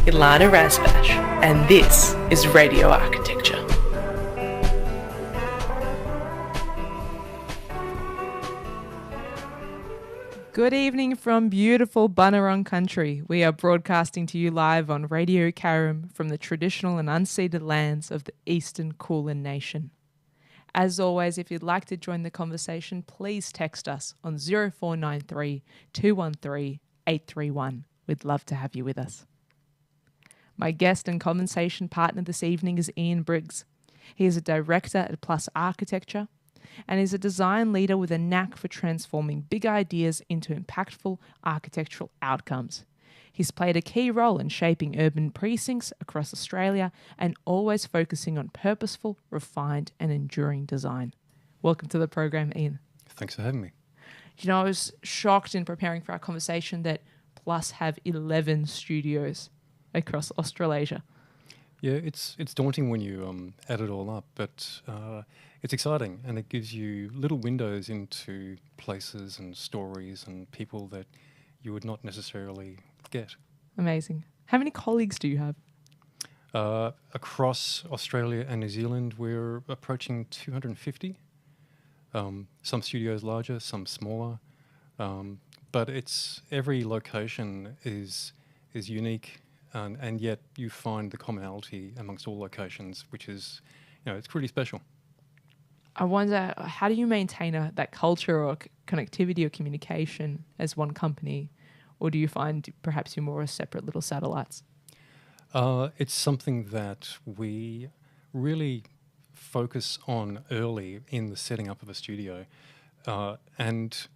Ilana Razbash, and this is Radio Architecture. Good evening from beautiful Bunurong country. We are broadcasting to you live on Radio Karum from the traditional and unceded lands of the Eastern Kulin Nation. As always, if you'd like to join the conversation, please text us on 0493 213 831. We'd love to have you with us. My guest and conversation partner this evening is Ian Briggs. He is a director at Plus Architecture and is a design leader with a knack for transforming big ideas into impactful architectural outcomes. He's played a key role in shaping urban precincts across Australia and always focusing on purposeful, refined and enduring design. Welcome to the program, Ian. Thanks for having me. You know, I was shocked in preparing for our conversation that Plus have 11 studios across Australasia. Yeah, it's daunting when you add it all up, but it's exciting and it gives you little windows into places and stories and people that you would not necessarily get. Amazing. How many colleagues do you have? Across Australia and New Zealand, we're approaching 250. Some studios larger, some smaller, but it's every location is unique. And yet you find the commonality amongst all locations, which is, it's pretty special. I wonder, how do you maintain that culture or connectivity or communication as one company? Or do you find perhaps you're more as separate little satellites? It's something that we really focus on early in the setting up of a studio. And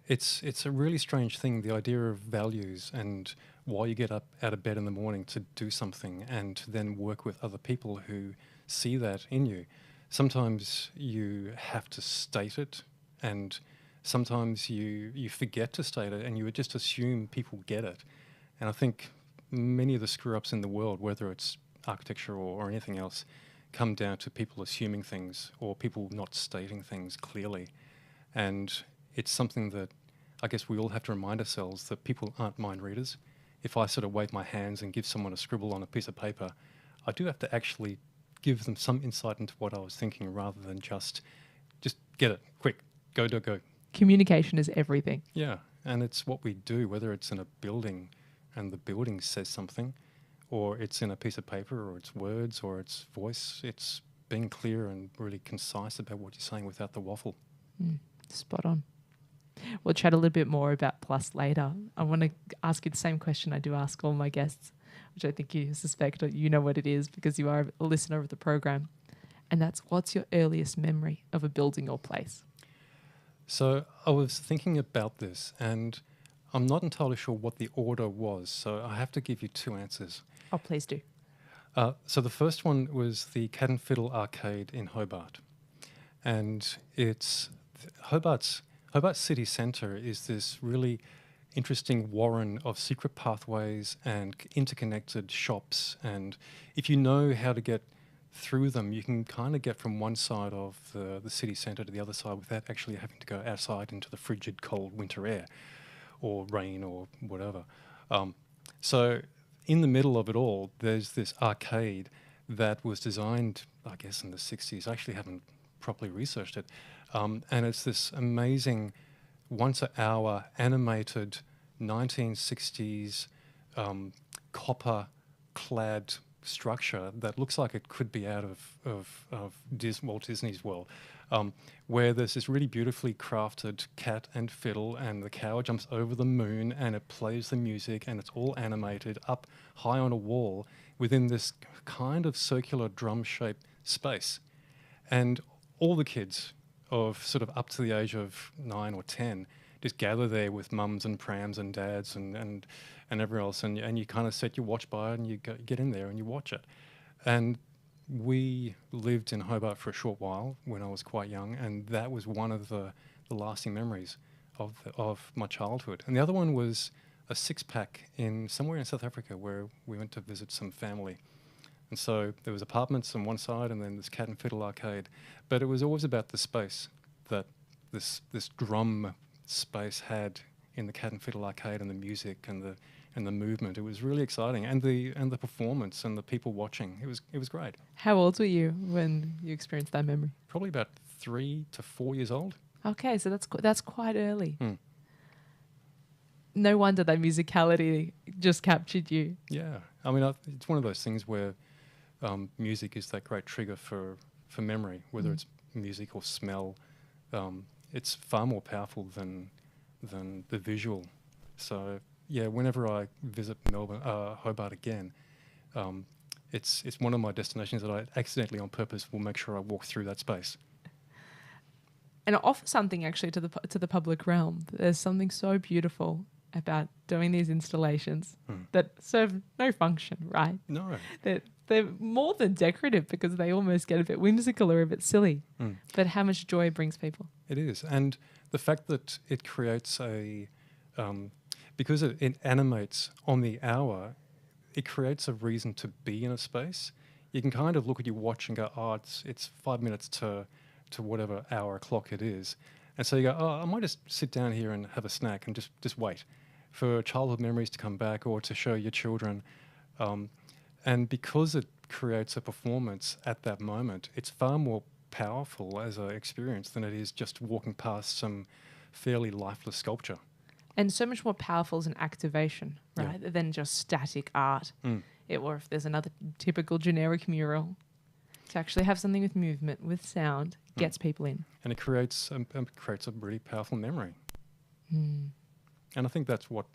it's a really strange thing, the idea of values and why you get up out of bed in the morning to do something and to then work with other people who see that in you. Sometimes you have to state it, and sometimes you forget to state it and you would just assume people get it. And I think many of the screw-ups in the world, whether it's architecture or anything else, come down to people assuming things or people not stating things clearly. And it's something that I guess we all have to remind ourselves that people aren't mind readers. If I sort of wave my hands and give someone a scribble on a piece of paper, I do have to actually give them some insight into what I was thinking rather than just get it, quick, go. Communication is everything. Yeah, and it's what we do, whether it's in a building and the building says something, or it's in a piece of paper, or it's words, or it's voice. It's being clear and really concise about what you're saying without the waffle. Spot on. We'll chat a little bit more about Plus later. I want to ask you the same question I do ask all my guests, which I think you suspect you know what it is because you are a listener of the program. And that's, what's your earliest memory of a building or place? So I was thinking about this and I'm not entirely sure what the order was, so I have to give you two answers. Oh, please do. So the first one was the Cat and Fiddle Arcade in Hobart. And it's Hobart City Centre is this really interesting warren of secret pathways and interconnected shops. And if you know how to get through them, you can kind of get from one side of the city centre to the other side without actually having to go outside into the frigid, cold winter air or rain or whatever. So in the middle of it all, there's this arcade that was designed, I guess, in the 60s. I actually haven't properly researched it. And it's this amazing once-an-hour animated 1960s copper-clad structure that looks like it could be out of Walt Disney's world, where there's this really beautifully crafted cat and fiddle and the cow jumps over the moon and it plays the music and it's all animated up high on a wall within this kind of circular drum-shaped space. And all the kids of sort of up to the age of 9 or 10 just gather there with mums and prams and dads and everyone else, and you kind of set your watch by it and you get in there and you watch it. And we lived in Hobart for a short while when I was quite young, and that was one of the lasting memories of my childhood. And the other one was a six-pack somewhere in South Africa where we went to visit some family. And so there was apartments on one side and then this Cat and Fiddle arcade. But it was always about the space that this drum space had in the Cat and Fiddle arcade, and the music and the and the movement. It was really exciting, and the performance and the people watching. It was great. How old were you when you experienced that memory? Probably about 3 to 4 years old. Okay, so that's quite early. Mm. No wonder that musicality just captured you. Yeah, I mean, it's one of those things where music is that great trigger for memory, whether it's music or smell. It's far more powerful than the visual. So yeah, whenever I visit Melbourne, Hobart again, it's one of my destinations that I accidentally, on purpose, will make sure I walk through that space. And it offers something actually to the public realm. There's something so beautiful about doing these installations that serve no function, right? No. They're more than decorative because they almost get a bit whimsical or a bit silly. But how much joy it brings people. It is. And the fact that it creates because it animates on the hour, it creates a reason to be in a space. You can kind of look at your watch and go, oh, it's 5 minutes to whatever hour clock it is. And so you go, oh, I might just sit down here and have a snack and just wait for childhood memories to come back or to show your children. And because it creates a performance at that moment, it's far more powerful as an experience than it is just walking past some fairly lifeless sculpture. And so much more powerful as an activation, right, than just static art. Or if there's another typical generic mural, to actually have something with movement, with sound, gets people in. And it creates a really powerful memory. And I think that's what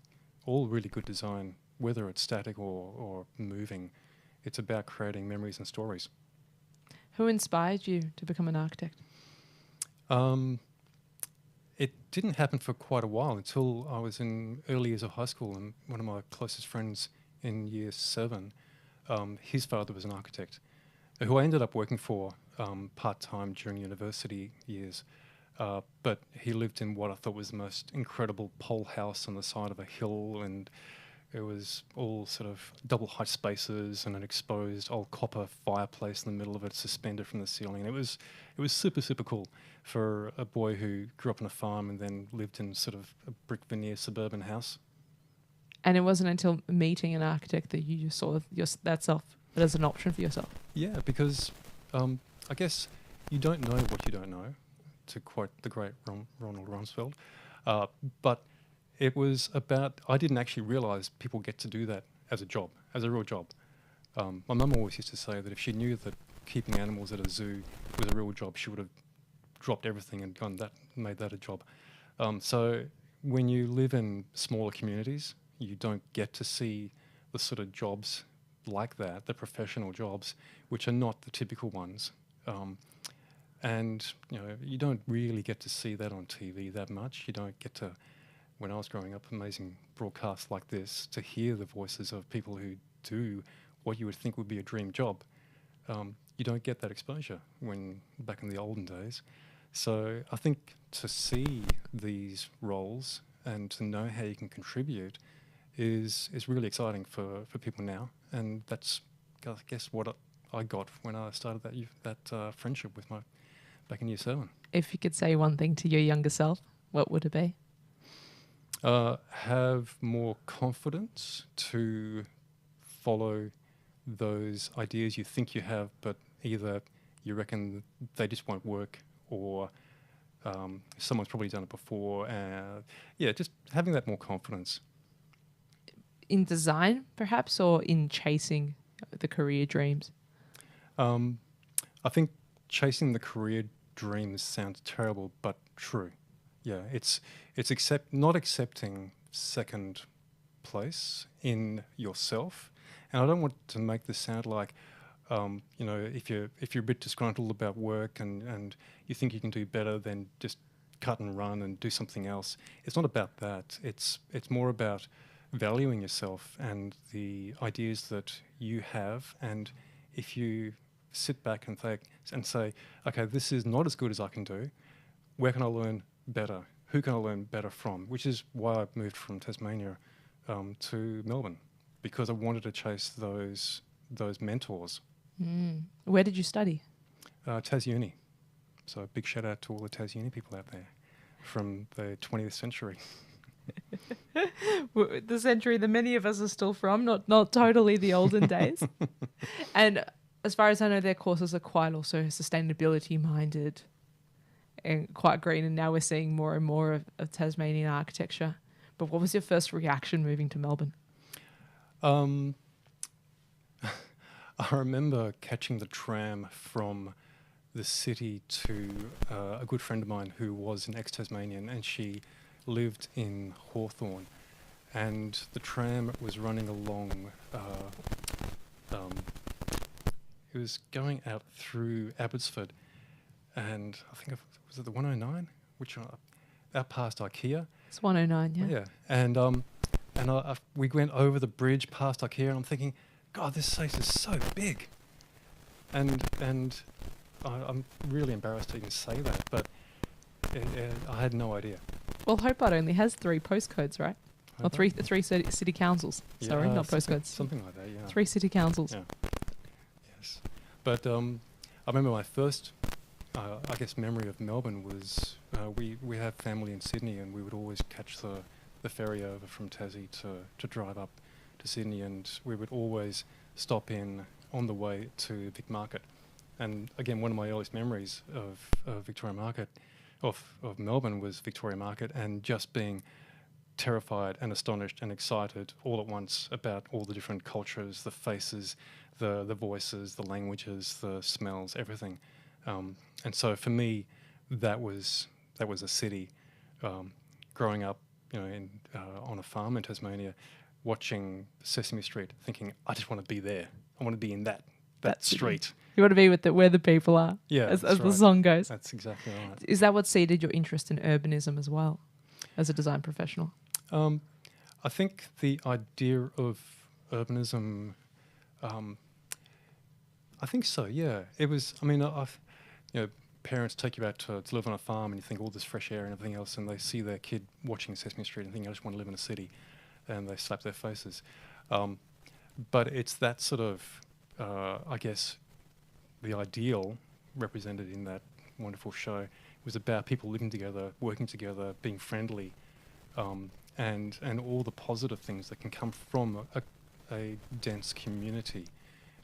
all really good design, whether it's static or moving, it's about creating memories and stories. Who inspired you to become an architect? It didn't happen for quite a while until I was in early years of high school, and one of my closest friends in year 7, his father was an architect, who I ended up working for part-time during university years. But he lived in what I thought was the most incredible pole house on the side of a hill, and it was all sort of double height spaces and an exposed old copper fireplace in the middle of it, suspended from the ceiling. And it was super, super cool for a boy who grew up on a farm and then lived in sort of a brick veneer suburban house. And it wasn't until meeting an architect that you just saw that as an option for yourself. Yeah, because I guess you don't know what you don't know, to quote the great Ronald Rumsfeld. But it was about, I didn't actually realise people get to do that as a job, as a real job. My mum always used to say that if she knew that keeping animals at a zoo was a real job, she would have dropped everything and made that a job. So when you live in smaller communities, you don't get to see the sort of jobs like that, the professional jobs, which are not the typical ones. And you don't really get to see that on TV that much. You don't get to, when I was growing up, amazing broadcasts like this, to hear the voices of people who do what you would think would be a dream job. You don't get that exposure back in the olden days. So I think to see these roles and to know how you can contribute is really exciting for people now. And that's, I guess, what I got when I started that friendship with back in year 7. If you could say one thing to your younger self, what would it be? Have more confidence to follow those ideas you think you have, but either you reckon they just won't work, or someone's probably done it before. Just having that more confidence. In design, perhaps, or in chasing the career dreams? I think chasing the career dreams sounds terrible, but true. Yeah, it's not accepting second place in yourself. And I don't want to make this sound like, if you're a bit disgruntled about work and you think you can do better, then just cut and run and do something else. It's not about that. It's more about valuing yourself and the ideas that you have. And if you sit back and say, okay, this is not as good as I can do, where can I learn better? Who can I learn better from? Which is why I moved from Tasmania to Melbourne, because I wanted to chase those mentors. Where did you study? Tas Uni. So a big shout out to all the Tas Uni people out there from the 20th century. The century that many of us are still from, not totally the olden days. And as far as I know, their courses are quite also sustainability minded and quite green. And now we're seeing more and more of Tasmanian architecture. But what was your first reaction moving to Melbourne? I remember catching the tram from the city to a good friend of mine who was an ex-Tasmanian, and she lived in Hawthorn, and the tram was running along. It was going out through Abbotsford, and I think was it the 109, which out past IKEA. It's 109, yeah. Yeah, and we went over the bridge past IKEA, and I'm thinking, God, this place is so big, and I'm really embarrassed to even say that, but I had no idea. Well, Hobart only has 3 postcodes, right? Or three city councils. Yeah, Sorry, not postcodes. Something like that, yeah. 3 city councils. Yeah. Yes. But I remember my first, I guess, memory of Melbourne was we have family in Sydney, and we would always catch the ferry over from Tassie to drive up to Sydney, and we would always stop in on the way to Vic Market. And again, one of my earliest memories of Victoria Market, of Melbourne, was Victoria Market, and just being terrified and astonished and excited all at once about all the different cultures, the faces, the voices, the languages, the smells, everything. And so for me, that was a city. Growing up, on a farm in Tasmania, watching Sesame Street, thinking, I just want to be there. I want to be in that street. You want to be with where the people are, Yeah, as right. the song goes. That's exactly right. Is that what seeded your interest in urbanism as well, as a design professional? I think the idea of urbanism, I think so, yeah. It was, parents take you out to live on a farm, and you think all this fresh air and everything else, and they see their kid watching Sesame Street and think, I just want to live in a city, and they slap their faces. But it's that sort of, I guess, the ideal represented in that wonderful show was about people living together, working together, being friendly, and all the positive things that can come from a dense community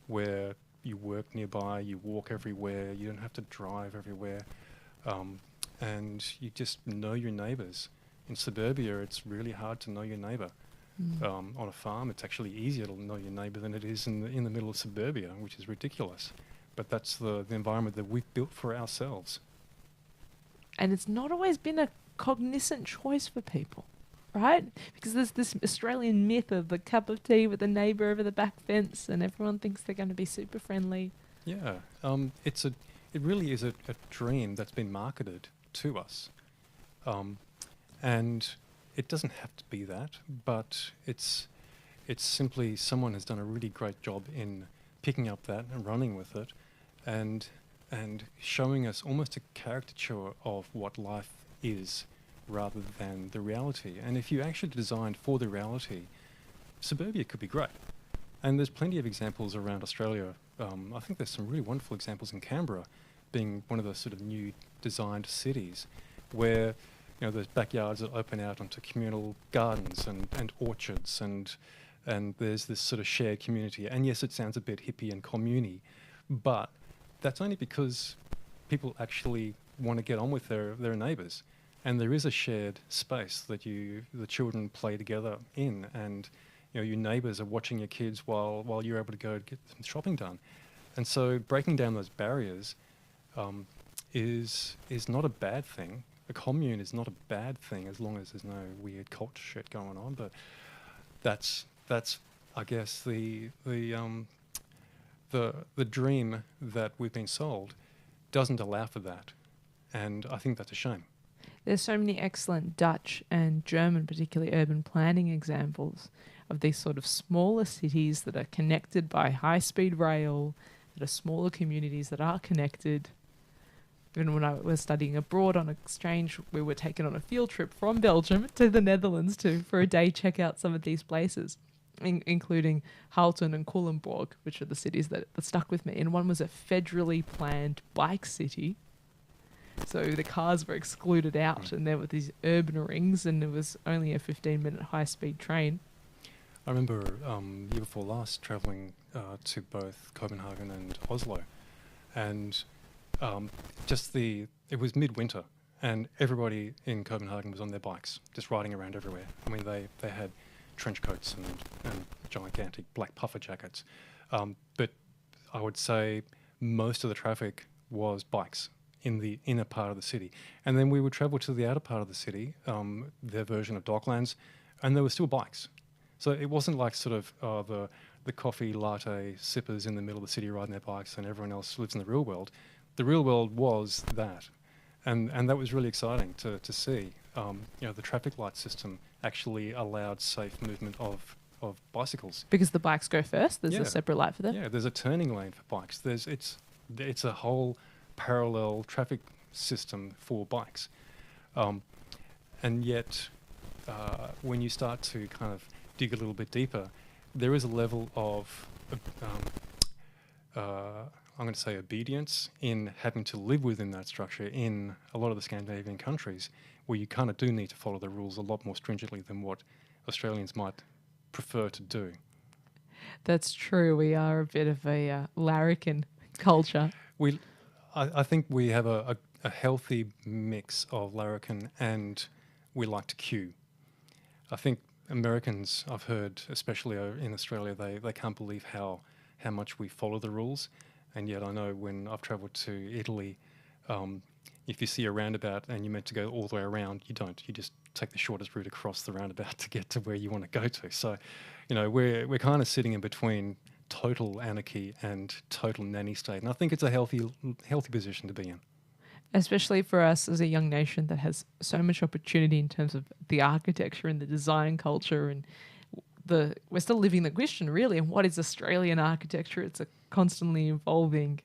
where you work nearby, you walk everywhere, you don't have to drive everywhere, and you just know your neighbours. In suburbia, it's really hard to know your neighbour. On a farm, it's actually easier to know your neighbour than it is in the middle of suburbia, which is ridiculous. But that's the environment that we've built for ourselves. And it's not always been a cognizant choice for people, right? Because there's this Australian myth of the cup of tea with the neighbour over the back fence, and everyone thinks they're going to be super friendly. Yeah, it really is a dream that's been marketed to us, and it doesn't have to be that, but it's simply someone has done a really great job in picking up that and running with it, and showing us almost a caricature of what life is rather than the reality. And if you actually designed for the reality, suburbia could be great. And there's plenty of examples around Australia. I think there's some really wonderful examples in Canberra being one of the sort of new designed cities where there's backyards that open out onto communal gardens and orchards, and there's this sort of shared community. And yes, it sounds a bit hippie and commune-y, but that's only because people actually want to get on with their neighbours. And there is a shared space that the children play together in, and your neighbours are watching your kids while you're able to go get some shopping done. And so breaking down those barriers is not a bad thing. A commune is not a bad thing as long as there's no weird cult shit going on. But that's I guess the dream that we've been sold doesn't allow for that, and I think that's a shame. There's so many excellent Dutch and German, particularly urban planning examples of these sort of smaller cities that are connected by high-speed rail, that are smaller communities that are connected. Even when I was studying abroad on exchange, we were taken on a field trip from Belgium to the Netherlands for a day check out some of these places, including Halton and Culemborg, which are the cities that stuck with me. And one was a federally planned bike city So the cars were excluded out, and there were these urban rings, and it was only a 15-minute high-speed train. I remember year before last travelling to both Copenhagen and Oslo, and it was midwinter, and everybody in Copenhagen was on their bikes, just riding around everywhere. I mean, they had trench coats and gigantic black puffer jackets, but I would say most of the traffic was bikes in the inner part of the city. And then we would travel to the outer part of the city, their version of Docklands, and there were still bikes. So it wasn't like sort of the coffee latte sippers in the middle of the city riding their bikes and everyone else lives in the real world. The real world was that. And that was really exciting to see. The traffic light system actually allowed safe movement of bicycles. Because the bikes go first? There's a separate light for them? Yeah, there's a turning lane for bikes. It's a whole parallel traffic system for bikes. And yet, when you start to kind of dig a little bit deeper, there is a level of, I'm going to say, obedience in having to live within that structure in a lot of the Scandinavian countries, where you kind of do need to follow the rules a lot more stringently than what Australians might prefer to do. That's true. We are a bit of a larrikin culture. I think we have a healthy mix of larrikin, and we like to queue. I think Americans, I've heard, especially in Australia, they can't believe how much we follow the rules. And yet I know when I've travelled to Italy, if you see a roundabout and you're meant to go all the way around, you don't. You just take the shortest route across the roundabout to get to where you want to go to. So, we're kind of sitting in between total anarchy and total nanny state. And I think it's a healthy position to be in. Especially for us as a young nation that has so much opportunity in terms of the architecture and the design culture, and we're still living the question, really, and what is Australian architecture? It's a constantly evolving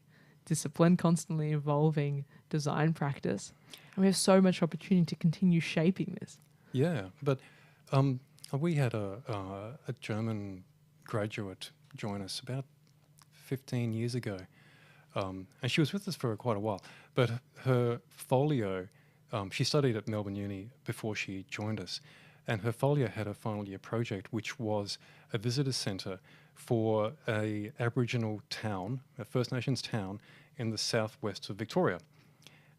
discipline, constantly evolving design practice. And we have so much opportunity to continue shaping this. Yeah, but we had a German graduate join us about 15 years ago. And she was with us for quite a while. But her folio, she studied at Melbourne Uni before she joined us, and her folio had a final year project, which was a visitor centre for a Aboriginal town, a First Nations town in the southwest of Victoria.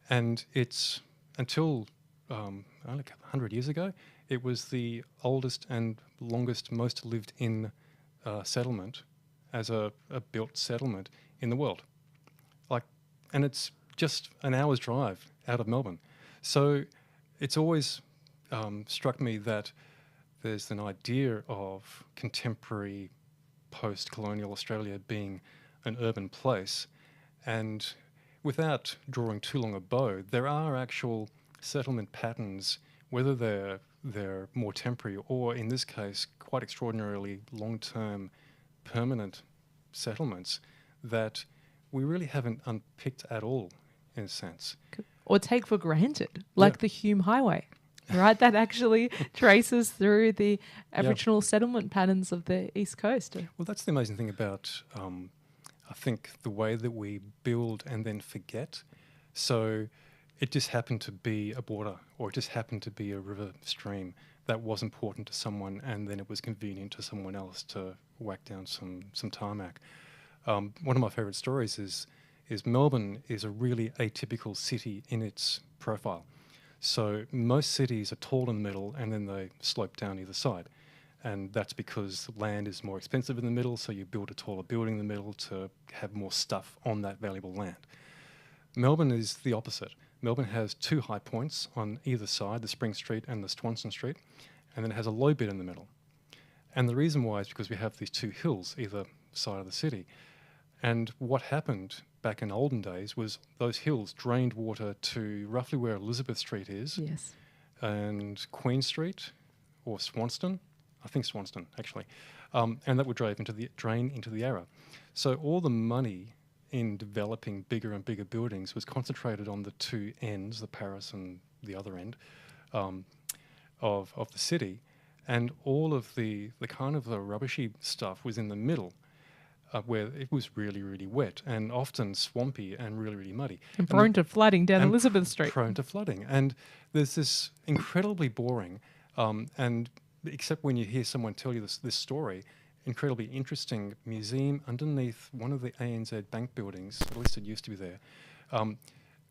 And it's, until only 100 years ago, it was the oldest and longest, most lived in settlement as a built settlement in the world. And it's just an hour's drive out of Melbourne. So it's always struck me that there's an idea of contemporary post-colonial Australia being an urban place, and without drawing too long a bow, there are actual settlement patterns, whether they're more temporary or, in this case, quite extraordinarily long-term permanent settlements that we really haven't unpicked at all, in a sense. Or take for granted, like the Hume Highway, right? That actually traces through the Aboriginal settlement patterns of the East Coast. Well, that's the amazing thing about, I think, the way that we build and then forget. So it just happened to be a border, or it just happened to be a river stream that was important to someone, and then it was convenient to someone else to whack down some tarmac. One of my favourite stories is Melbourne is a really atypical city in its profile. So most cities are tall in the middle and then they slope down either side. And that's because land is more expensive in the middle, so you build a taller building in the middle to have more stuff on that valuable land. Melbourne is the opposite. Melbourne has two high points on either side, the Spring Street and the Swanston Street, and then it has a low bit in the middle. And the reason why is because we have these two hills either side of the city. And what happened back in olden days was those hills drained water to roughly where Elizabeth Street is, yes, and Queen Street, or Swanston, I think Swanston actually, and that would drain into the Yarra. So all the money in developing bigger and bigger buildings was concentrated on the two ends, the Paris and the other end of the city, and all of the kind of the rubbishy stuff was in the middle. where it was really, really wet and often swampy and really, really muddy. And prone to flooding down and Elizabeth Street. Prone to flooding. And there's this incredibly boring, and except when you hear someone tell you this story, incredibly interesting museum underneath one of the ANZ bank buildings, at least it used to be there,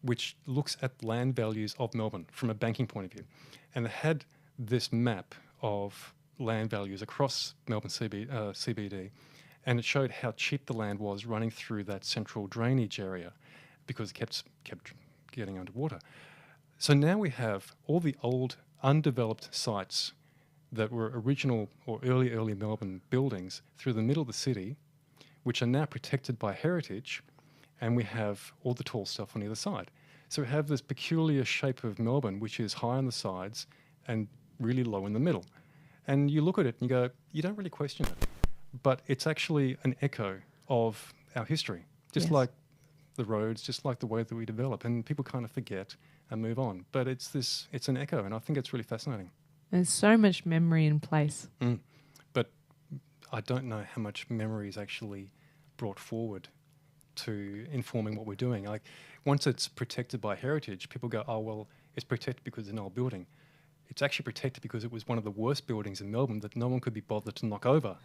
which looks at land values of Melbourne from a banking point of view. And it had this map of land values across Melbourne CBD, and it showed how cheap the land was running through that central drainage area because it kept getting underwater. So now we have all the old undeveloped sites that were original or early Melbourne buildings through the middle of the city, which are now protected by heritage, and we have all the tall stuff on the other side. So we have this peculiar shape of Melbourne, which is high on the sides and really low in the middle. And you look at it and you go, you don't really question it. But it's actually an echo of our history, just like the roads, just like the way that we develop. And people kind of forget and move on. But it's an echo, and I think it's really fascinating. There's so much memory in place. But I don't know how much memory is actually brought forward to informing what we're doing. Like, once it's protected by heritage, people go, oh, well, it's protected because it's an old building. It's actually protected because it was one of the worst buildings in Melbourne that no one could be bothered to knock over.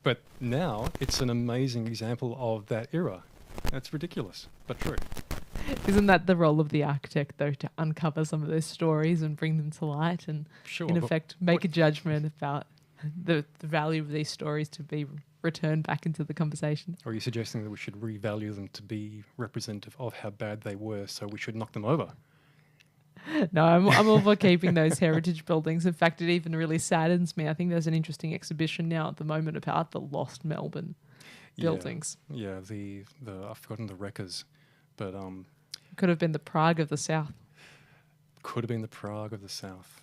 But now it's an amazing example of that era. That's ridiculous, but true. Isn't that the role of the architect, though, to uncover some of those stories and bring them to light and, in effect, make a judgment about the value of these stories to be returned back into the conversation? Or are you suggesting that we should revalue them to be representative of how bad they were, so we should knock them over? No, I'm all for keeping those heritage buildings. In fact, it even really saddens me. I think there's an interesting exhibition now at the moment about the lost Melbourne buildings. Yeah, the I've forgotten the wreckers, but could have been the Prague of the South. Could have been the Prague of the South.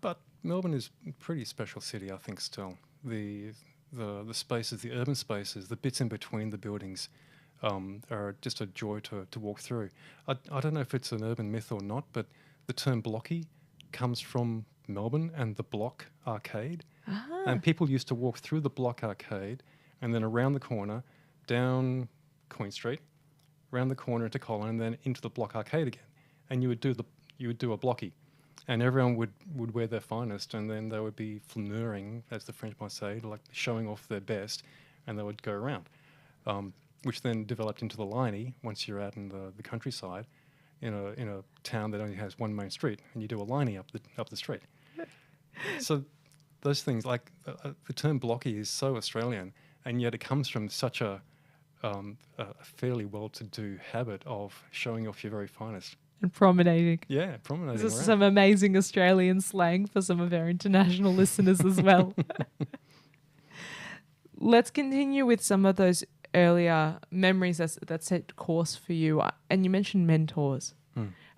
But Melbourne is a pretty special city, I think. Still, the spaces, the urban spaces, the bits in between the buildings, are just a joy to walk through. I don't know if it's an urban myth or not, but the term blocky comes from Melbourne and the Block Arcade. And people used to walk through the Block Arcade and then around the corner, down Queen Street, around the corner into Collin, and then into the Block Arcade again. And you would do a blocky. And everyone would wear their finest, and then they would be flaneuring, as the French might say, like showing off their best, and they would go around. Which then developed into the liney once you're out in the countryside, in a town that only has one main street, and you do a liney up the street. So those things, like the term blocky is so Australian, and yet it comes from such a fairly well-to-do habit of showing off your very finest. And promenading. Yeah, promenading. This is some amazing Australian slang for some of our international listeners as well. Let's continue with some of those earlier memories that set course for you. And you mentioned mentors.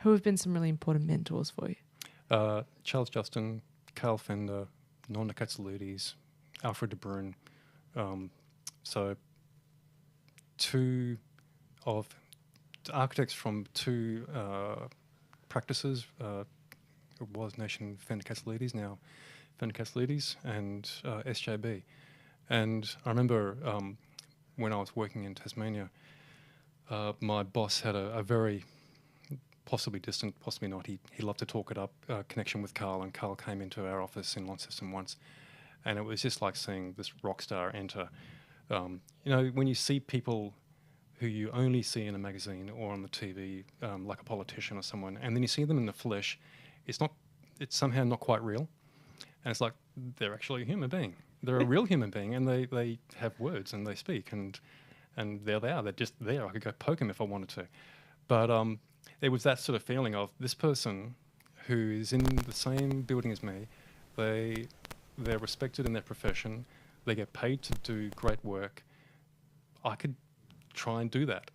Who have been some really important mentors for you? Charles Justin, Carl Fender, Nonna Katsoulidis, Alfred de Bruyn. So two of architects from two practices. It was Nation Fender Katsoulidis, now Fender Katsoulidis, and SJB. And I remember when I was working in Tasmania, my boss had a very possibly distant, possibly not, he loved to talk it up, connection with Carl, and Carl came into our office in Launceston once, and it was just like seeing this rock star enter. When you see people who you only see in a magazine or on the TV, like a politician or someone, and then you see them in the flesh, it's somehow not quite real, and it's like they're actually a human being. They're a real human being, and they have words and they speak, and there they are. They're just there. I could go poke them if I wanted to, but there was that sort of feeling of this person who is in the same building as me. They're respected in their profession. They get paid to do great work. I could try and do that.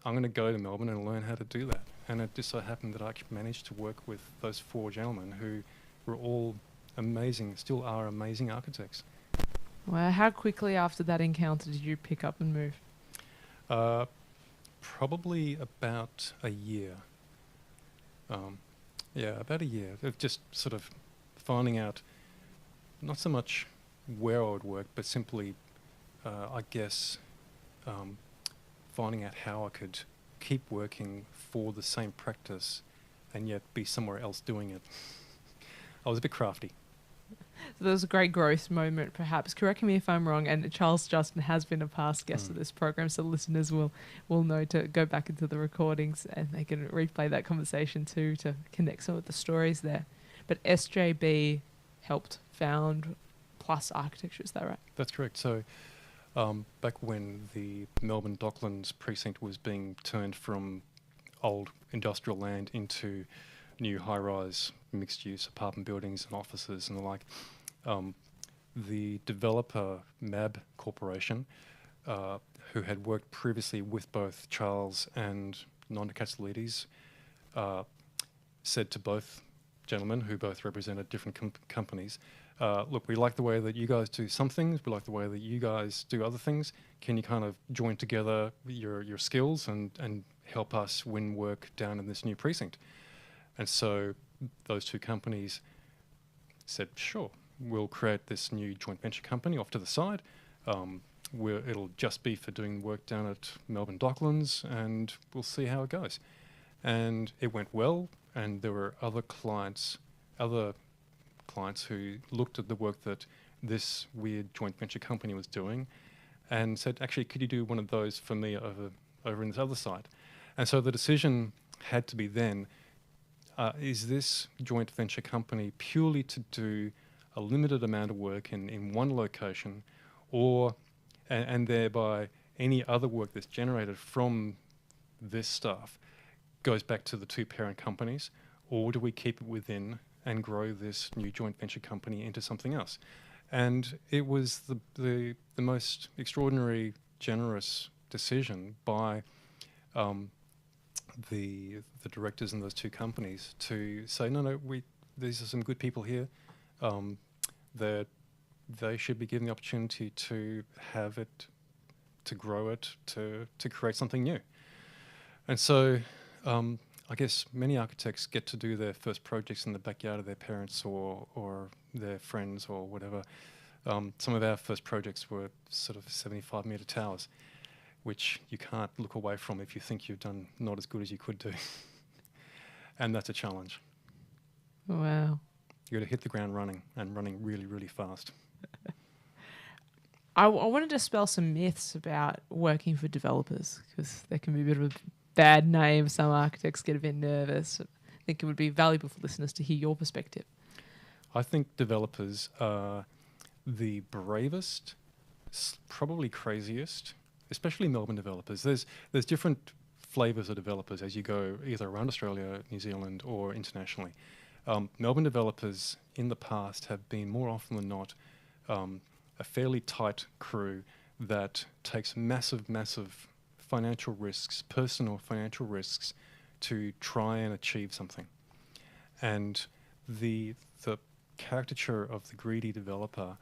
I'm going to go to Melbourne and learn how to do that. And it just so happened that I managed to work with those four gentlemen who were all amazing, still are amazing architects. Well, how quickly after that encounter did you pick up and move? Probably about a year. About a year of just sort of finding out not so much where I would work, but simply I guess, finding out how I could keep working for the same practice and yet be somewhere else doing it. I was a bit crafty. So there was a great growth moment, perhaps. Correct me if I'm wrong. And Charles Justin has been a past guest of this program, so listeners will know to go back into the recordings and they can replay that conversation too to connect some of the stories there. But SJB helped found Plus Architecture, is that right? That's correct. So back when the Melbourne Docklands precinct was being turned from old industrial land into new high-rise mixed-use apartment buildings and offices and the like, the developer MAB Corporation, who had worked previously with both Charles and Nonda Katsoulides, said to both gentlemen, who both represented different companies, look, we like the way that you guys do some things, we like the way that you guys do other things. Can you kind of join together your skills and help us win work down in this new precinct? And so those two companies said, sure, we'll create this new joint venture company off to the side. Where it'll just be for doing work down at Melbourne Docklands, and we'll see how it goes. And it went well, and there were other clients who looked at the work that this weird joint venture company was doing and said, actually, could you do one of those for me over in this other side? And so the decision had to be then, is this joint venture company purely to do a limited amount of work in one location, or and thereby any other work that's generated from this stuff goes back to the two parent companies, or do we keep it within and grow this new joint venture company into something else? And it was the most extraordinary, generous decision by the directors in those two companies to say, no, these are some good people here, that they should be given the opportunity to have it, to grow it, to create something new. And so I guess many architects get to do their first projects in the backyard of their parents or their friends or whatever. Some of our first projects were sort of 75-metre towers, which you can't look away from if you think you've done not as good as you could do. And that's a challenge. Wow. You got to hit the ground running, and running really, really fast. I want to dispel some myths about working for developers, because there can be a bit of a bad name. Some architects get a bit nervous. I think it would be valuable for listeners to hear your perspective. I think developers are the bravest, probably craziest, especially Melbourne developers. There's different flavours of developers as you go either around Australia, New Zealand, or internationally. Melbourne developers in the past have been more often than not a fairly tight crew that takes massive, massive financial risks, personal financial risks, to try and achieve something. And the caricature of the greedy developer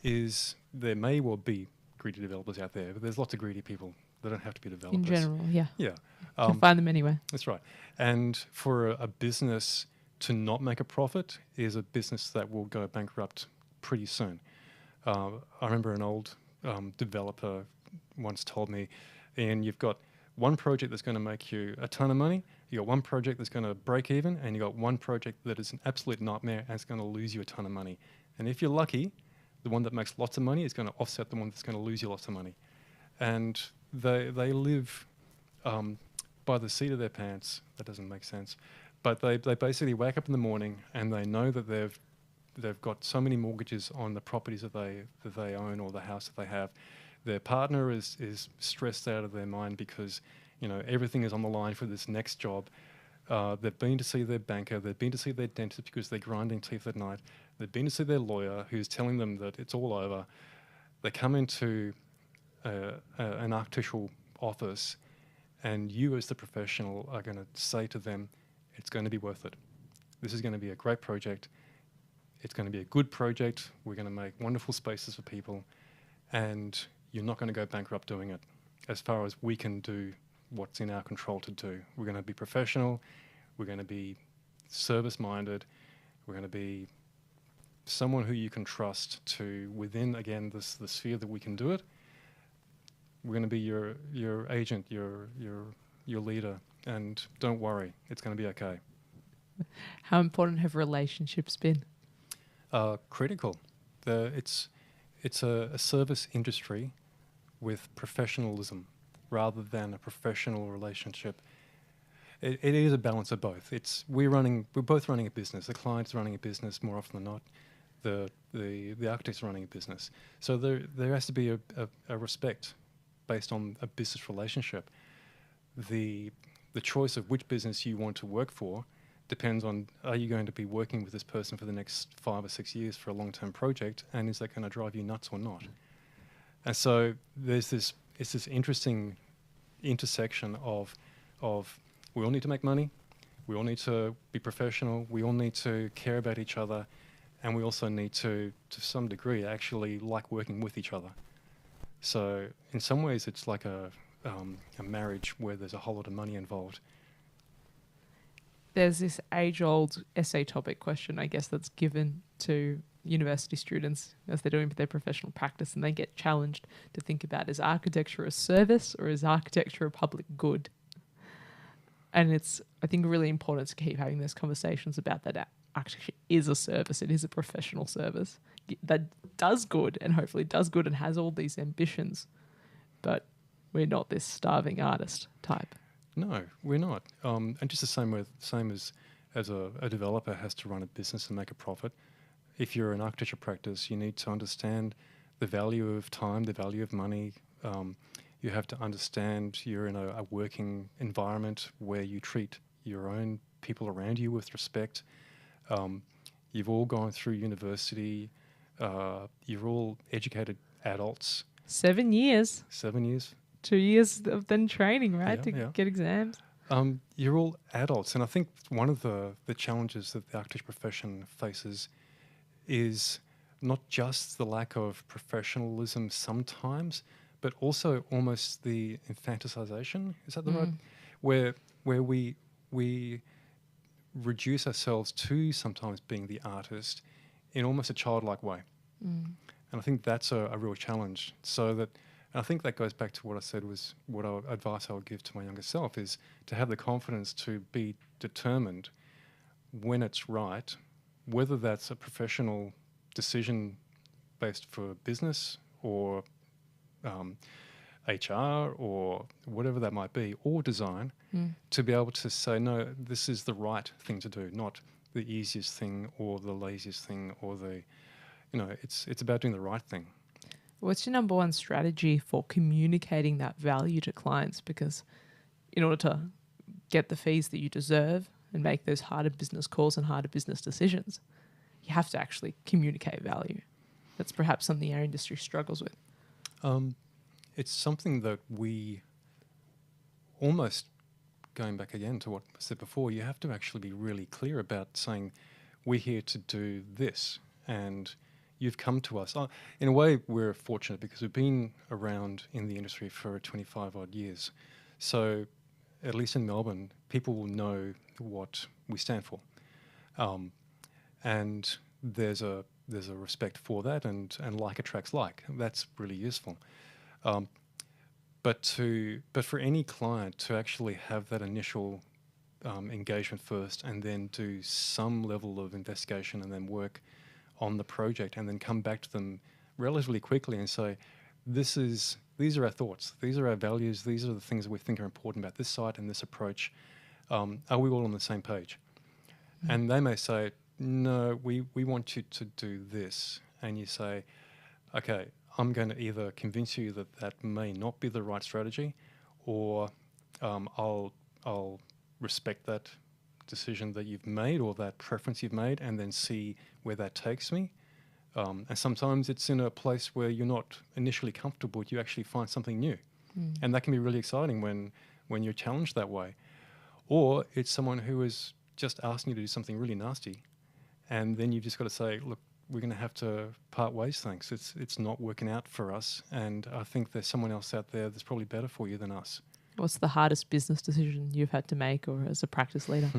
is, there may well be greedy developers out there, but there's lots of greedy people. They don't have to be developers. In general, yeah. Yeah. You can find them anywhere. That's right. And for a business to not make a profit is a business that will go bankrupt pretty soon. I remember an old developer once told me, Ian, you've got one project that's going to make you a ton of money, you got one project that's going to break even, and you got one project that is an absolute nightmare and it's going to lose you a ton of money. And if you're lucky, the one that makes lots of money is going to offset the one that's going to lose you lots of money. And they live by the seat of their pants. That doesn't make sense. But they basically wake up in the morning and they know that they've got so many mortgages on the properties that they own or the house that they have. Their partner is stressed out of their mind because, you know, everything is on the line for this next job. They've been to see their banker, they've been to see their dentist because they're grinding teeth at night. They've been to see their lawyer who's telling them that it's all over. They come into an architectural office, and you as the professional are going to say to them, it's going to be worth it. This is going to be a great project. It's going to be a good project. We're going to make wonderful spaces for people, and you're not going to go bankrupt doing it. As far as we can do what's in our control to do, we're going to be professional. We're going to be service-minded. We're going to be someone who you can trust to within, again, the sphere that we can do it. We're going to be your agent, your leader, and don't worry, it's going to be okay. How important have relationships been? Critical. It's a service industry with professionalism rather than a professional relationship. It is a balance of both. We're both running a business. The client's running a business more often than not. The architect's running a business. So there has to be a respect based on a business relationship. The choice of which business you want to work for depends on, are you going to be working with this person for the next 5 or 6 years for a long-term project, and is that going to drive you nuts or not? And so it's this interesting intersection of we all need to make money, we all need to be professional, we all need to care about each other, and we also need to some degree, actually like working with each other. So in some ways, it's like a marriage where there's a whole lot of money involved. There's this age-old essay topic question, I guess, that's given to university students as they're doing their professional practice, and they get challenged to think about, is architecture a service or is architecture a public good? And it's, I think, really important to keep having those conversations about that. Architecture is a service. It is a professional service that does good, and hopefully does good and has all these ambitions. But we're not this starving artist type. No, we're not. And just the same as a developer has to run a business and make a profit. If you're an architecture practice, you need to understand the value of time, the value of money. You have to understand you're in a working environment where you treat your own people around you with respect. You've all gone through university. You're all educated adults. 7 years. 7 years. 2 years of then training, right, Yeah. get exams. You're all adults, and I think one of the challenges that the architecture profession faces is not just the lack of professionalism sometimes, but also almost the infanticization. Is that the right? Where we reduce ourselves to sometimes being the artist in almost a childlike way. And I think that's a real challenge. And I think that goes back to what I said was advice I would give to my younger self, is to have the confidence to be determined when it's right, whether that's a professional decision based for business or HR or whatever that might be, or design, to be able to say, no, this is the right thing to do, not the easiest thing or the laziest thing or it's about doing the right thing. What's your number one strategy for communicating that value to clients? Because in order to get the fees that you deserve and make those harder business calls and harder business decisions, you have to actually communicate value. That's perhaps something our industry struggles with. It's something that we almost, going back again to what I said before, you have to actually be really clear about saying, we're here to do this, and you've come to us. In a way, we're fortunate because we've been around in the industry for 25 odd years. So at least in Melbourne, people will know what we stand for. And there's a respect for that, and like attracts like. That's really useful. But for any client to actually have that initial engagement first, and then do some level of investigation, and then work on the project, and then come back to them relatively quickly and say, these are our thoughts, these are our values, these are the things that we think are important about this site and this approach. Are we all on the same page? And they may say, no, we want you to do this. And you say, okay, I'm going to either convince you that that may not be the right strategy, or I'll respect that decision that you've made or that preference you've made, and then see where that takes me. And sometimes it's in a place where you're not initially comfortable, you actually find something new. And that can be really exciting when you're challenged that way. Or it's someone who is just asking you to do something really nasty, and then you've just got to say, look, we're going to have to part ways, thanks. It's not working out for us, and I think there's someone else out there that's probably better for you than us. What's the hardest business decision you've had to make, or as a practice leader?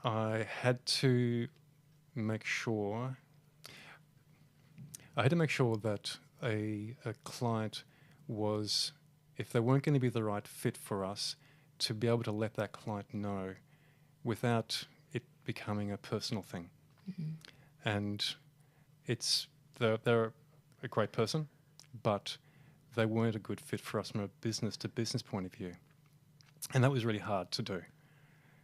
I had to make sure that a client was, if they weren't going to be the right fit for us, to be able to let that client know without it becoming a personal thing. And they're a great person, but they weren't a good fit for us from a business to business point of view. And that was really hard to do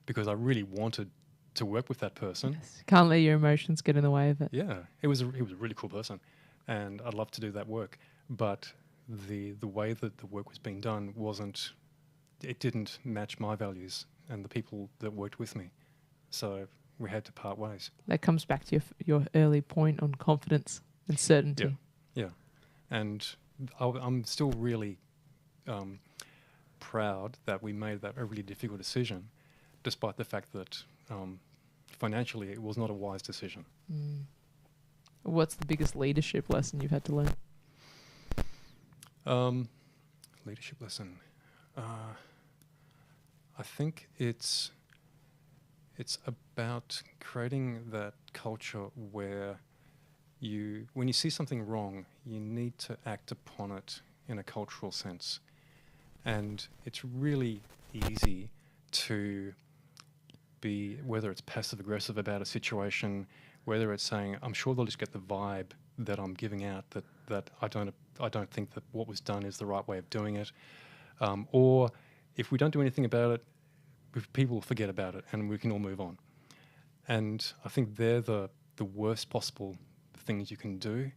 because I really wanted to work with that person. Yes. Can't let your emotions get in the way of it. Yeah, he was a really cool person, and I'd love to do that work. But the way that the work was being done it didn't match my values and the people that worked with me. So we had to part ways. That comes back to your early point on confidence and certainty. Yeah. And I'm still really proud that we made that a really difficult decision, despite the fact that financially it was not a wise decision. What's the biggest leadership lesson you've had to learn? Leadership lesson. I think it's about creating that culture where when you see something wrong, you need to act upon it in a cultural sense. And it's really easy to be, whether it's passive aggressive about a situation, whether it's saying, I'm sure they'll just get the vibe that I'm giving out, that I don't think that what was done is the right way of doing it. Or if we don't do anything about it, people forget about it and we can all move on. And I think they're the worst possible things you can do.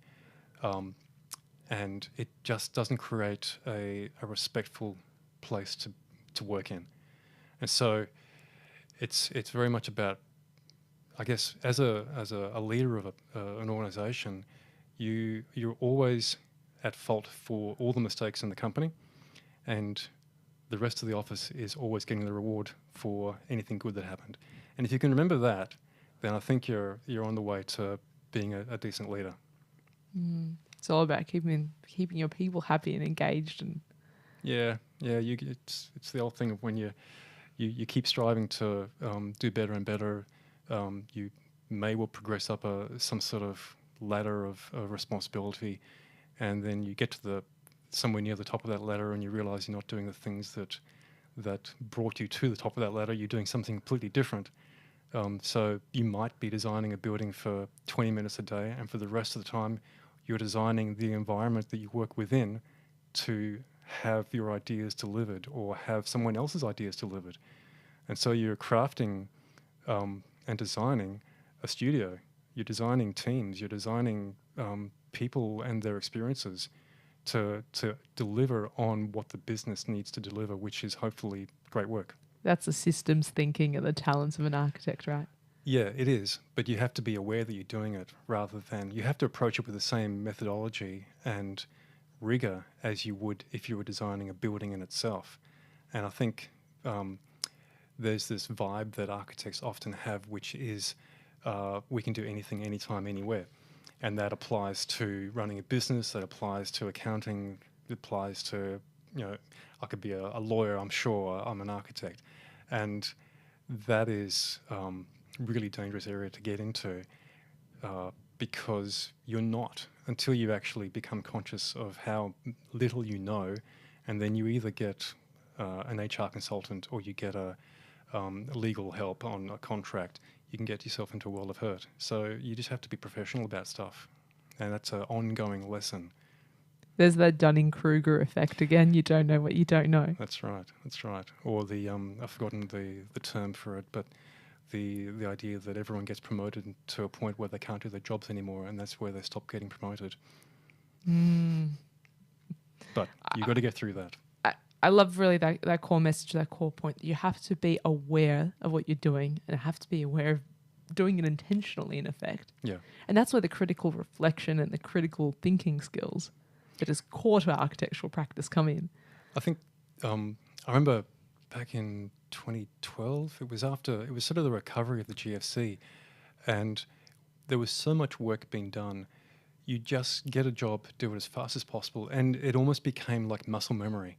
And it just doesn't create a respectful place to work in. And so it's very much about, I guess, as a leader of an organization, you're always at fault for all the mistakes in the company, and the rest of the office is always getting the reward for anything good that happened. And if you can remember that, then I think you're on the way to being a decent leader. It's all about keeping your people happy and engaged. And it's the old thing of when you keep striving to do better and better, you may well progress up some sort of ladder of responsibility, and then you get to somewhere near the top of that ladder and you realize you're not doing the things that brought you to the top of that ladder. You're doing something completely different. So you might be designing a building for 20 minutes a day, and for the rest of the time you're designing the environment that you work within to have your ideas delivered or have someone else's ideas delivered. And so you're crafting and designing a studio. You're designing teams. You're designing people and their experiences to deliver on what the business needs to deliver, which is hopefully great work. That's the systems thinking and the talents of an architect, right? Yeah, it is. But you have to be aware that you're doing it, rather than you have to approach it with the same methodology and rigor as you would if you were designing a building in itself. And I think there's this vibe that architects often have, which is we can do anything, anytime, anywhere. And that applies to running a business, that applies to accounting, it applies to, I could be a lawyer, I'm sure, I'm an architect. And that is really dangerous area to get into because you're not, until you actually become conscious of how little you know, and then you either get an HR consultant or you get a legal help on a contract, you can get yourself into a world of hurt. So you just have to be professional about stuff, and that's an ongoing lesson. There's that Dunning-Kruger effect again. You don't know what you don't know. That's right. Or I've forgotten the term for it, but the idea that everyone gets promoted to a point where they can't do their jobs anymore, and that's where they stop getting promoted. But you've got to get through that. I love really that core message, that core point, that you have to be aware of what you're doing and have to be aware of doing it intentionally, in effect. Yeah. And that's where the critical reflection and the critical thinking skills that is core to architectural practice come in. I think I remember back in 2012, it was sort of the recovery of the GFC, and there was so much work being done. You just get a job, do it as fast as possible, and it almost became like muscle memory.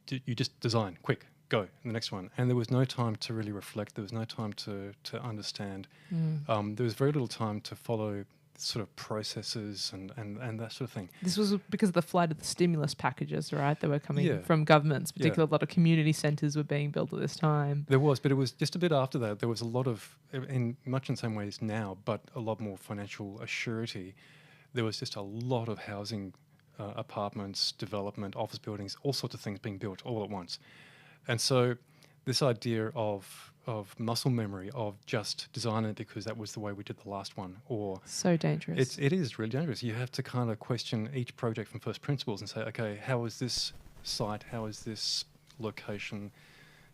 You just design quick, go, the next one. And there was no time to really reflect. There was no time to understand. There was very little time to follow sort of processes and that sort of thing. This was because of the flight of the stimulus packages, right? That were coming Yeah. from governments. Yeah. Particularly, a lot of community centres were being built at this time. There was, but it was just a bit after that. There was a lot of, much in the same ways now, but a lot more financial assurity. There was just a lot of housing, apartments, development, office buildings, all sorts of things being built all at once. And so this idea of muscle memory, of just designing it because that was the way we did the last one, or So dangerous. it is really dangerous. You have to kind of question each project from first principles and say, okay, how is this site, how is this location,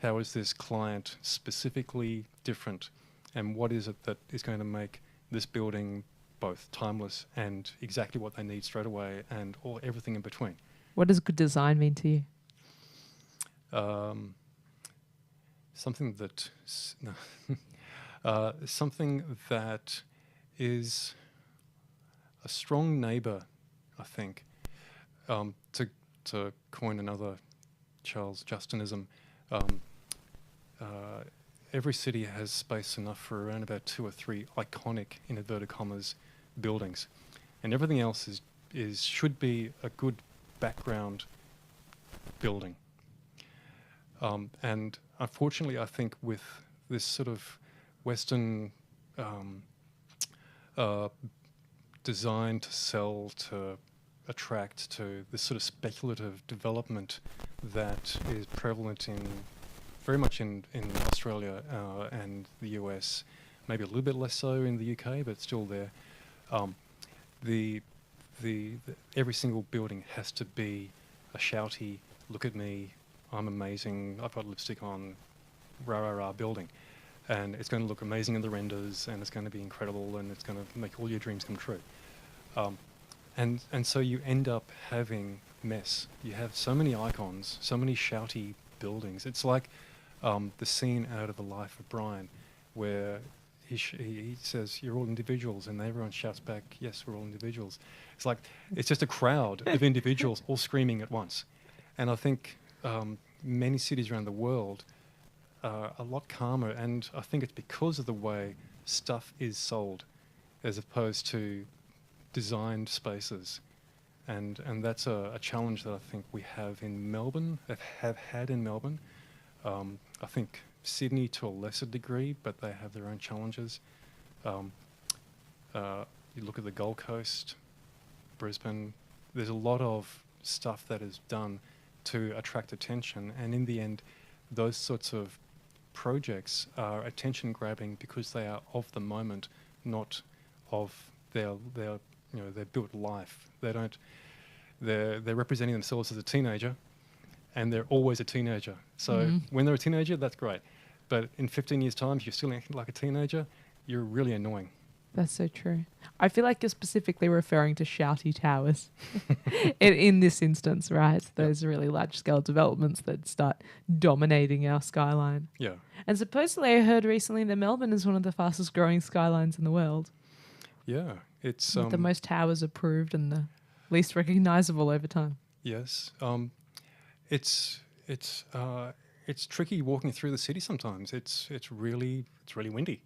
how is this client specifically different, and what is it that is going to make this building both timeless and exactly what they need straight away, and everything in between. What does good design mean to you? Something that something that is a strong neighbour, I think. To coin another Charles Justinism, every city has space enough for around about 2 or 3 iconic, in inverted commas, buildings, and everything else should be a good background building. And unfortunately, I think with this sort of Western design to sell, to attract, to this sort of speculative development that is prevalent very much in Australia and the US, maybe a little bit less so in the UK, but still there. The every single building has to be a shouty, look at me, I'm amazing, I've got lipstick on, rah rah rah building. And it's going to look amazing in the renders, and it's going to be incredible, and it's going to make all your dreams come true. And so you end up having mess. You have so many icons, so many shouty buildings. It's like the scene out of The Life of Brian, where he says, you're all individuals, and everyone shouts back, yes, we're all individuals. It's like, it's just a crowd of individuals all screaming at once. And I think many cities around the world are a lot calmer, and I think it's because of the way stuff is sold as opposed to designed spaces. And that's a challenge that I think we have in Melbourne, have had in Melbourne. I think Sydney to a lesser degree, but they have their own challenges. You look at the Gold Coast, Brisbane, there's a lot of stuff that is done to attract attention, and in the end, those sorts of projects are attention grabbing because they are of the moment, not of their built life. They're representing themselves as a teenager, and they're always a teenager. So when they're a teenager, that's great. But in 15 years' time, if you're still acting like a teenager, you're really annoying. That's so true. I feel like you're specifically referring to shouty towers in this instance, right? Those really large-scale developments that start dominating our skyline. Yeah. And supposedly I heard recently that Melbourne is one of the fastest-growing skylines in the world. Yeah. It's with the most towers approved and the least recognisable over time. Yes. It's tricky walking through the city sometimes. It's really windy.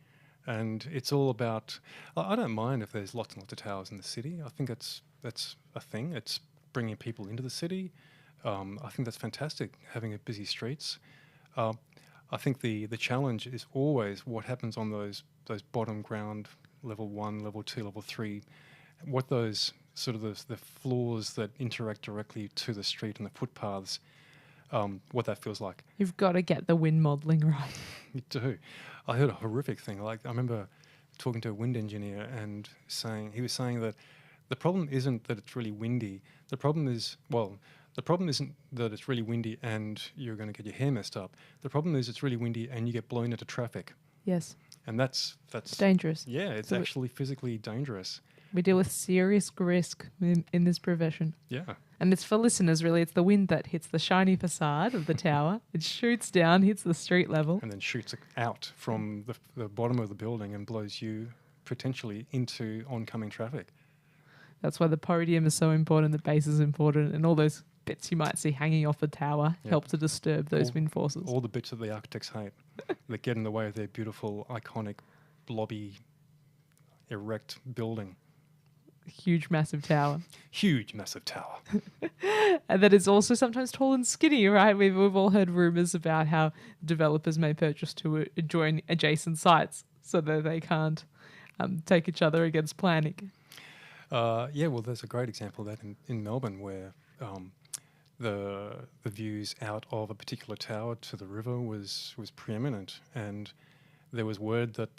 And it's all about, I don't mind if there's lots and lots of towers in the city. I think that's a thing. It's bringing people into the city. I think that's fantastic, having a busy streets. I think the challenge is always what happens on those bottom ground, level 1, level 2, level 3, what those sort of the floors that interact directly to the street and the footpaths, what that feels like. You've got to get the wind modelling right. You do. I heard a horrific thing. Like, I remember talking to a wind engineer and he was saying that the problem isn't that it's really windy. The problem isn't that it's really windy and you're going to get your hair messed up. The problem is it's really windy and you get blown into traffic. Yes. And that's it's dangerous. Yeah, it's actually physically dangerous. We deal with serious risk in this profession. Yeah. And it's for listeners, really. It's the wind that hits the shiny facade of the tower. It shoots down, hits the street level. And then shoots out from the bottom of the building and blows you potentially into oncoming traffic. That's why the podium is so important, the base is important, and all those bits you might see hanging off a tower Yep. help to disturb those All- wind forces. All the bits that the architects hate that get in the way of their beautiful, iconic, blobby, erect building. Huge, massive tower. Huge, massive tower. And that is also sometimes tall and skinny, right? We've all heard rumors about how developers may purchase to join adjacent sites so that they can't take each other against planning. Yeah, well, there's a great example of that in Melbourne where the views out of a particular tower to the river was preeminent, and there was word that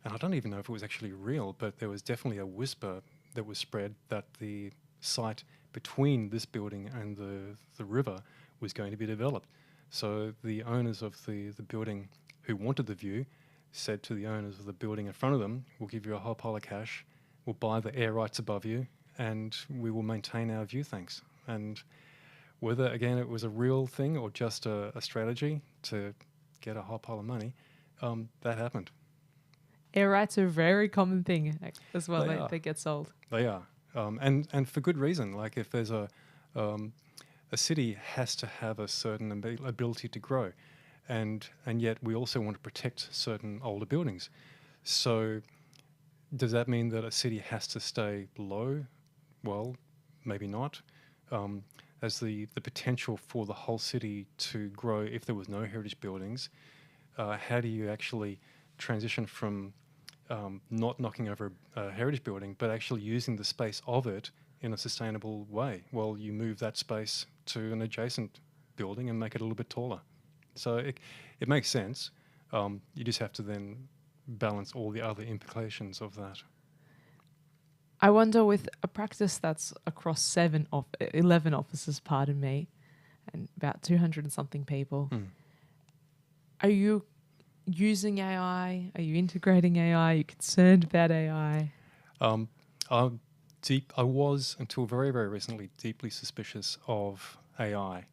and I don't even know if it was actually real, but there was definitely a whisper that was spread that the site between this building and the river was going to be developed. So the owners of the building who wanted the view said to the owners of the building in front of them, we'll give you a whole pile of cash, we'll buy the air rights above you, and we will maintain our view, thanks. And whether, again, it was a real thing or just a strategy to get a whole pile of money, that happened. Air rights are a very common thing as well. They are. They get sold. They are, and for good reason. Like if there's a city has to have a certain ability to grow, and yet we also want to protect certain older buildings. So does that mean that a city has to stay low? Well, maybe not. As the potential for the whole city to grow if there was no heritage buildings, how do you actually transition from not knocking over a heritage building, but actually using the space of it in a sustainable way? Well, you move that space to an adjacent building and make it a little bit taller. So it makes sense. You just have to then balance all the other implications of that. I wonder, with a practice that's across 11 offices, pardon me, and about 200 and something people, are you using AI? Are you integrating AI? Are you concerned about AI? I was, until very, very recently, deeply suspicious of AI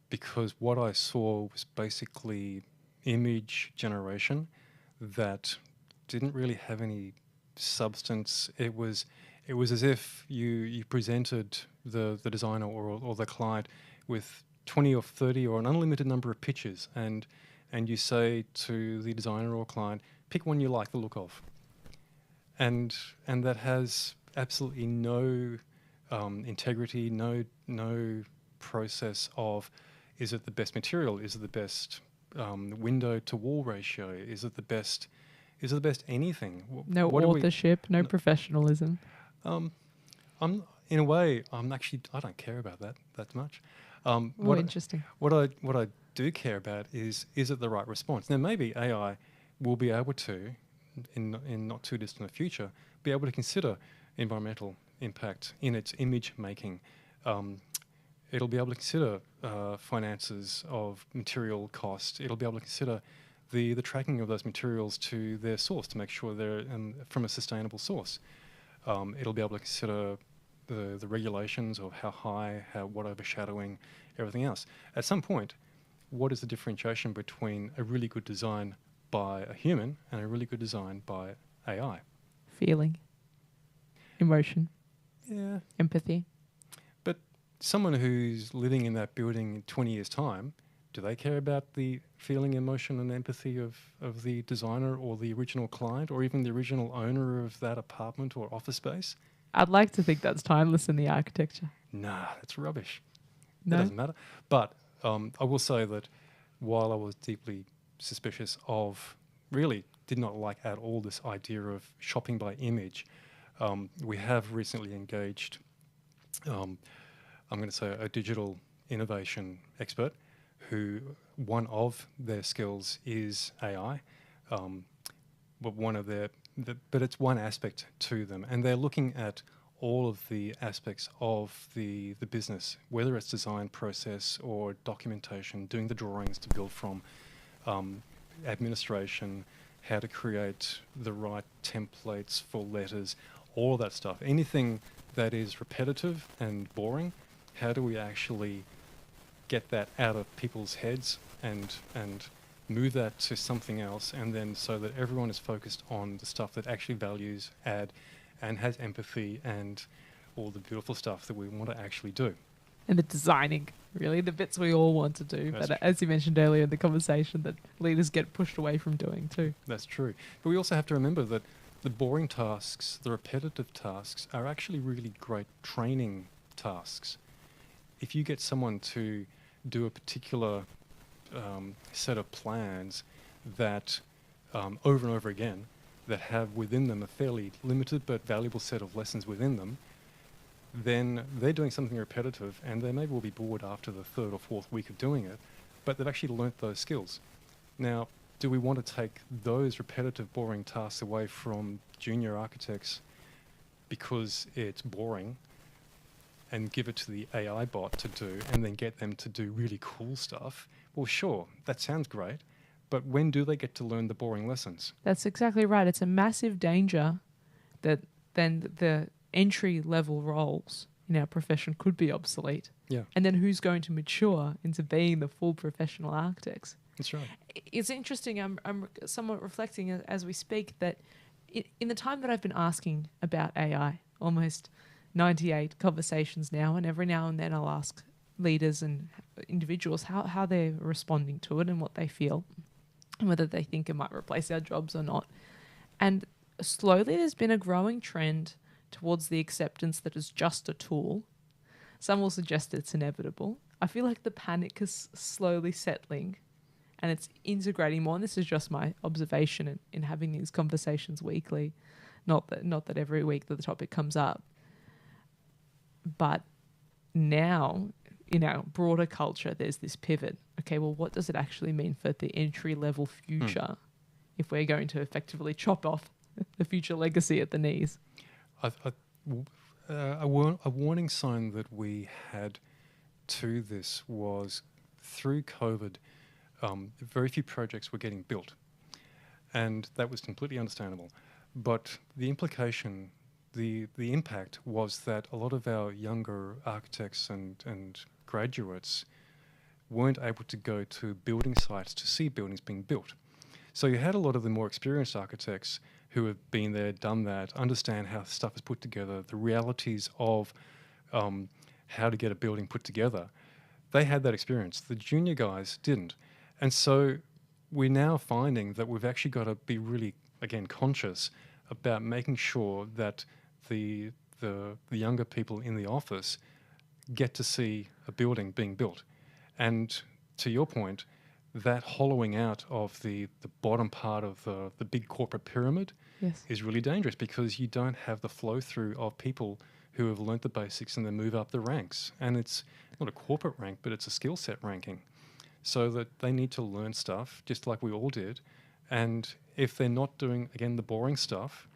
because what I saw was basically image generation that didn't really have any substance. It was as if you presented the designer or the client with 20 or 30 or an unlimited number of pictures, and you say to the designer or client, pick one you like the look of, and that has absolutely no integrity, no process of, is it the best material, is it the best window to wall ratio, is it the best anything? No What authorship, no professionalism. I'm in a way, I don't care about that much. Interesting. What I do care about is it the right response? Now, maybe AI will be able to, in not too distant a future, be able to consider environmental impact in its image making. It'll be able to consider finances of material cost. It'll be able to consider the tracking of those materials to their source to make sure they're from a sustainable source. It'll be able to consider the regulations of how high, what overshadowing, everything else. At some point, what is the differentiation between a really good design by a human and a really good design by AI? Feeling, emotion, Yeah. empathy. But someone who's living in that building in 20 years' time, do they care about the feeling, emotion and empathy of the designer or the original client or even the original owner of that apartment or office space? I'd like to think that's timeless in the architecture. Nah, that's rubbish. No? That doesn't matter. But I will say that while I was deeply suspicious of, really did not like at all this idea of shopping by image, we have recently engaged, I'm going to say a digital innovation expert who one of their skills is AI, but but it's one aspect to them, and they're looking at all of the aspects of the business, whether it's design process or documentation, doing the drawings to build from, administration, how to create the right templates for letters, all of that stuff. Anything that is repetitive and boring, how do we actually get that out of people's heads and move that to something else, and then so that everyone is focused on the stuff that actually values, add, and has empathy and all the beautiful stuff that we want to actually do. And the designing, really, the bits we all want to do. That's But true. as you mentioned earlier in the conversation, that leaders get pushed away from doing too. That's true. But we also have to remember that the boring tasks, the repetitive tasks, are actually really great training tasks. If you get someone to do a particular set of plans that over and over again, that have within them a fairly limited but valuable set of lessons within them, then they're doing something repetitive and they may well be bored after the third or fourth week of doing it, but they've actually learnt those skills. Now, do we want to take those repetitive, boring tasks away from junior architects because it's boring and give it to the AI bot to do and then get them to do really cool stuff? Well, sure, that sounds great, but when do they get to learn the boring lessons? That's exactly right. It's a massive danger that then the entry-level roles in our profession could be obsolete. Yeah, And then who's going to mature into being the full professional architects? that's right. It's interesting. I'm somewhat reflecting as we speak that in the time that I've been asking about AI, almost 98 conversations now, and every now and then I'll ask leaders and individuals how they're responding to it and what they feel and whether they think it might replace our jobs or not. And slowly there's been a growing trend towards the acceptance that it's just a tool. Some will suggest it's inevitable. I feel like the panic is slowly settling and it's integrating more. And this is just my observation in having these conversations weekly. Not that every week that the topic comes up. But now, in our broader culture, there's this pivot. Okay, well, what does it actually mean for the entry-level future if we're going to effectively chop off the future legacy at the knees? A warning sign that we had to this was through COVID, very few projects were getting built. And that was completely understandable. But the implication, the impact was that a lot of our younger architects and graduates weren't able to go to building sites to see buildings being built. So you had a lot of the more experienced architects who have been there, done that, understand how stuff is put together, the realities of how to get a building put together. They had that experience. The junior guys didn't. And so we're now finding that we've actually got to be really, again, conscious about making sure that the younger people in the office get to see a building being built. And to your point, that hollowing out of the bottom part of the big corporate pyramid is really dangerous because you don't have the flow through of people who have learnt the basics and then move up the ranks. And it's not a corporate rank, but it's a skill set ranking. So that they need to learn stuff just like we all did. And if they're not doing, again, the boring stuff,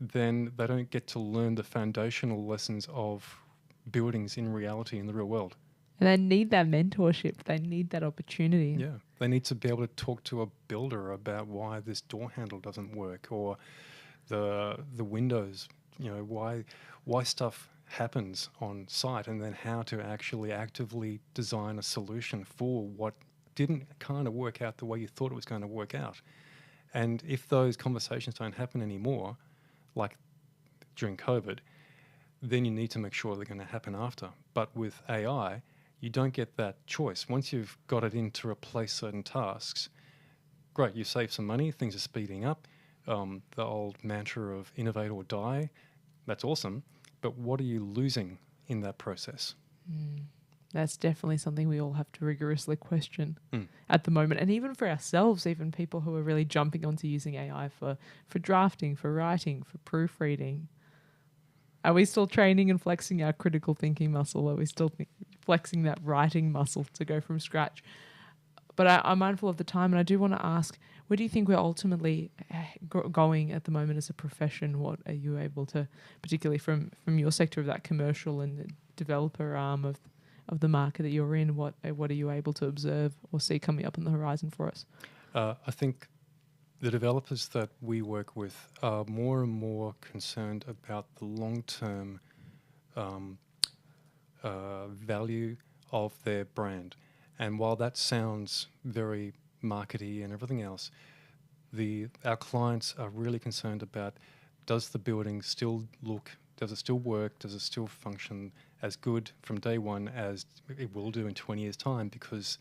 then they don't get to learn the foundational lessons of buildings in reality in the real world. And they need that mentorship. They need that opportunity. Yeah, they need to be able to talk to a builder about why this door handle doesn't work, or the windows. You know, why stuff happens on site, and then how to actually actively design a solution for what didn't kind of work out the way you thought it was going to work out. And if those conversations don't happen anymore, like during COVID, then you need to make sure they're going to happen after. But with AI, you don't get that choice. Once you've got it in to replace certain tasks, great, you save some money, things are speeding up. The old mantra of innovate or die, that's awesome. But what are you losing in that process? That's definitely something we all have to rigorously question at the moment. And even for ourselves, even people who are really jumping onto using AI for drafting, for writing, for proofreading. Are we still training and flexing our critical thinking muscle? Are we still flexing that writing muscle to go from scratch? But I'm mindful of the time, and I do want to ask, where do you think we're ultimately going at the moment as a profession? What are you able to, particularly from your sector of that commercial and the developer arm of the market that you're in, what are you able to observe or see coming up on the horizon for us? I think the developers that we work with are more and more concerned about the long-term value of their brand. And while that sounds very markety and everything else, our clients are really concerned about, does the building still look Does it still work? Does it still function as good from day one as it will do in 20 years' time? Because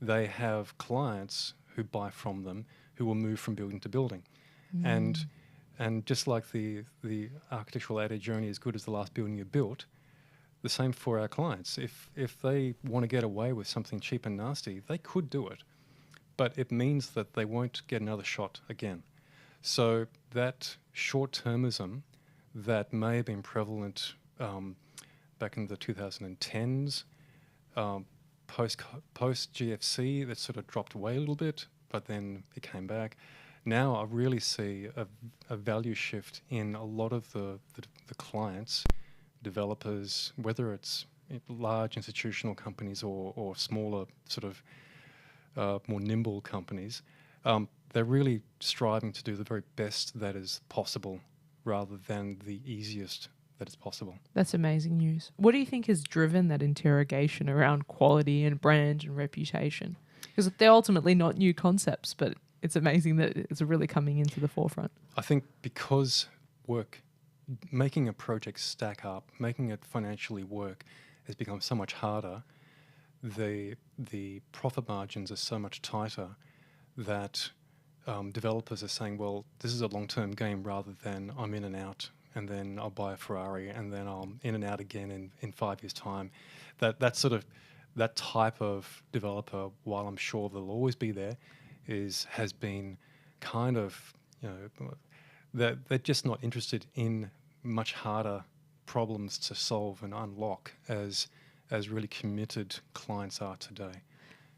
they have clients who buy from them who will move from building to building. And just like the architectural adage, you're only as good as the last building you built, the same for our clients. If they want to get away with something cheap and nasty, they could do it. But it means that they won't get another shot again. So that short-termism that may have been prevalent back in the 2010s, post GFC, that sort of dropped away a little bit, but then it came back. Now I really see a value shift in a lot of the clients, developers, whether it's large institutional companies or smaller sort of more nimble companies. They're really striving to do the very best that is possible rather than the easiest that is possible. That's amazing news. What do you think has driven that interrogation around quality and brand and reputation? Because they're ultimately not new concepts, but it's amazing that it's really coming into the forefront. I think because making a project stack up, making it financially work has become so much harder. The profit margins are so much tighter that developers are saying, well, this is a long-term game rather than I'm in and out and then I'll buy a Ferrari and then I'm in and out again in 5 years' time. That type of developer, while I'm sure they'll always be there, has been kind of, they're just not interested in much harder problems to solve and unlock as really committed clients are today.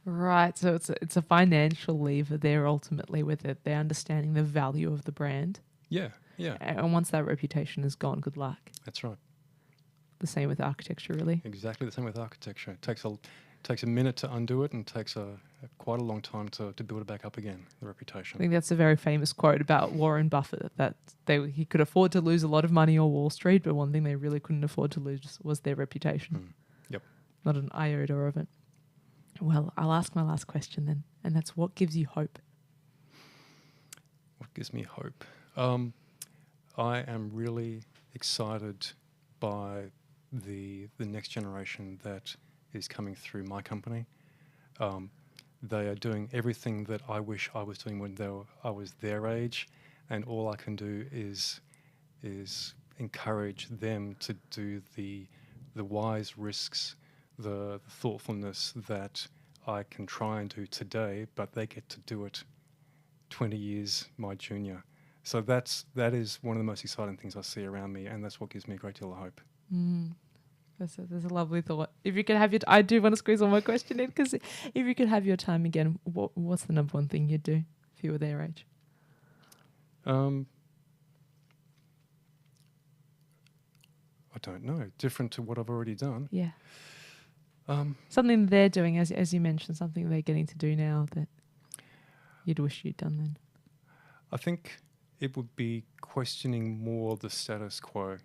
Right, so it's a financial lever there ultimately with it. They're understanding the value of the brand. Yeah. And once that reputation is gone, good luck. That's right. The same with architecture, really. Exactly the same with architecture. It takes a minute to undo it and takes quite a long time to build it back up again, the reputation. I think that's a very famous quote about Warren Buffett, that he could afford to lose a lot of money on Wall Street, but one thing they really couldn't afford to lose was their reputation. Yep. Not an iota of it. Well, I'll ask my last question then, and that's what gives you hope? What gives me hope? I am really excited by the next generation that is coming through my company. They are doing everything that I wish I was doing when I was their age, and all I can do is encourage them to do the wise risks, the thoughtfulness that I can try and do today, but they get to do it 20 years my junior. So that is one of the most exciting things I see around me, and that's what gives me a great deal of hope. That's a lovely thought. If you could have I do want to squeeze one more question in, because if you could have your time again, what's the number one thing you'd do if you were their age? I don't know. Different to what I've already done. Yeah. Something they're doing, as you mentioned, something they're getting to do now that you'd wish you'd done then. I think it would be questioning more the status quo.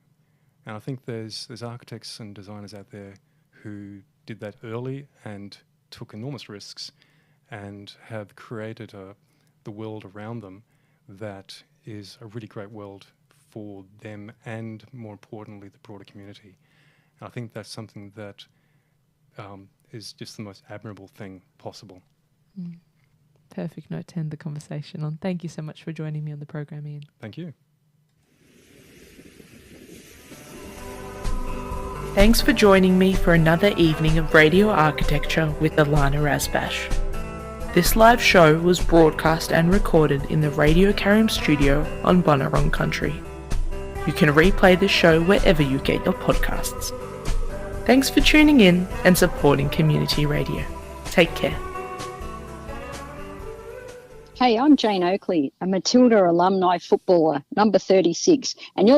And I think there's architects and designers out there who did that early and took enormous risks and have created the world around them that is a really great world for them and, more importantly, the broader community. And I think that's something that is just the most admirable thing possible. Perfect note to end the conversation on. Thank you so much for joining me on the program, Ian. Thank you. Thanks for joining me for another evening of Radio Architecture with Ilana Razbash. This live show was broadcast and recorded in the Radio Karim studio on Bunurong Country. You can replay this show wherever you get your podcasts. Thanks for tuning in and supporting community radio. Take care. Hey, I'm Jane Oakley, a Matilda alumni footballer, number 36, and you're